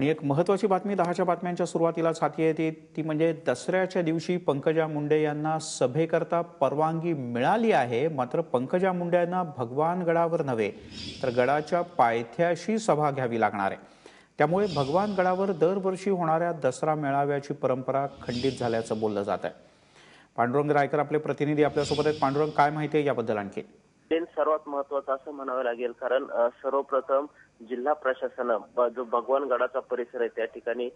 आणि एक महत्त्वाची बातमी 10च्या बातम्यांच्या सुरुवातीलाच हाती येते ती म्हणजे दसऱ्याच्या दिवशी पंकजा मुंडे यांना सभेकरता परवानगी मिळाली आहे। मात्र पंकजा मुंडे यांना भगवान गडावर नव्हे तर गडाच्या पायथ्याशी सभा घ्यावी लागणार आहे। त्यामुळे भगवान गडावर दरवर्षी होणाऱ्या दसरा मेळाव्याची परंपरा खंडित झाल्याचं बोललं जात आहे। पांडुरंग रायकर आपले प्रतिनिधी आपल्यासोबत आहेत। पांडुरंग, काय माहिती आहे याबद्दल आणखी? सर्वात महत्त्वाचं असं म्हणावं लागेल, कारण सर्वप्रथम जिल्हा प्रशासनानं जो भगवान गडाचा परिसर आहे त्या ठिकाणी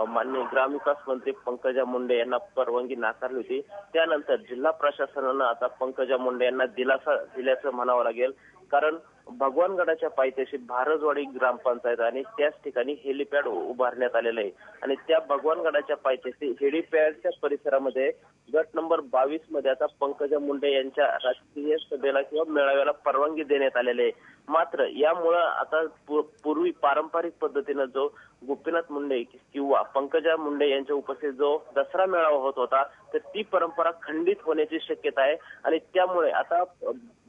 माननीय ग्रामविकास मंत्री पंकजा मुंडे यांना परवानगी नाकारली होती। त्यानंतर जिल्हा प्रशासनानं आता पंकजा मुंडे यांना दिलासा दिल्याचं म्हणावं लागेल, कारण भगवान गडाच्या पायथ्याशी भारजवाडी ग्रामपंचायत आणि त्याच ठिकाणी हेलिपॅड उभारण्यात आलेलं आहे आणि त्या भगवान गडाच्या पायथ्याशी हेलिपॅडच्या परिसरामध्ये गट नंबर 22 मध्ये आता पंकजा मुंडे यांच्या राजकीय सभेला किंवा मेळाव्याला परवानगी देण्यात आलेली आहे। मात्र यामुळे आता पूर्वी पारंपरिक पद्धतीने जो गोपीनाथ मुंडे किंवा पंकजा मुंडे यांच्या उपस्थितीत जो दसरा मेळावा होत होता तर ती परंपरा खंडित होण्याची शक्यता आहे आणि त्यामुळे आता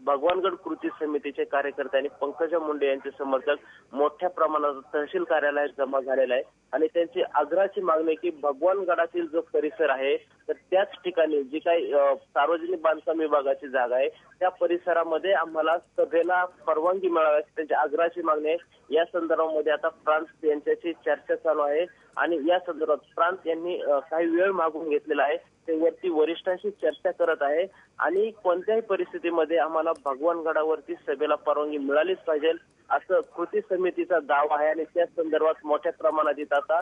भगवानगड कृती समितीचे कार्यकर्ते आणि पंकजा मुंडे यांचे समर्थक मोठ्या प्रमाणात तहसील कार्यालयात जमा झालेला आहे आणि त्यांची आग्रहाची मागणी की भगवान गडातील जो परिसर आहे तर त्याच ठिकाणी जी काही सार्वजनिक बांधकाम विभागाची जागा आहे त्या परिसरामध्ये आम्हाला सभेला परवानगी मिळावी त्यांची आग्रहाची मागणी आहे। या संदर्भामध्ये आता फ्रान्स यांच्याशी चर्चा चालू आहे आणि या संदर्भात फ्रान्स यांनी काही वेळ मागून घेतलेला आहे। ते वरती वरिष्ठांशी चर्चा करत आहे आणि कोणत्याही परिस्थितीमध्ये आम्हाला भगवान गडावरती सभेला परवानगी मिळालीच पाहिजे असं कृती समितीचा दावा आहे आणि त्या संदर्भात मोठ्या प्रमाणात इथं आता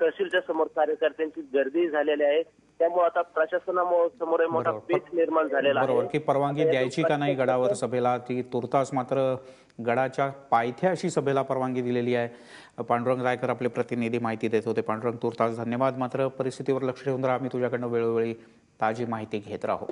तहसीलच्या समोर कार्यकर्त्यांची गर्दी झालेली आहे। त्यामुळे आता प्रशासनासमोर मोठा पेच निर्माण झालेला आहे की परवानगी द्यायची का नाही गडावर सभेला, ती तुर्तास मात्र गडाच्या पायथ्याशी सभेला परवानगी दिलेली आहे। पांडुरंग रायकर आपले प्रतिनिधी माहिती देत होते। पांडुरंग, तुर्तास धन्यवाद। मात्र परिस्थितीवर लक्ष ठेवून आम्ही तुझ्याकडनं वेळोवेळी ताजी माहिती घेत राहू।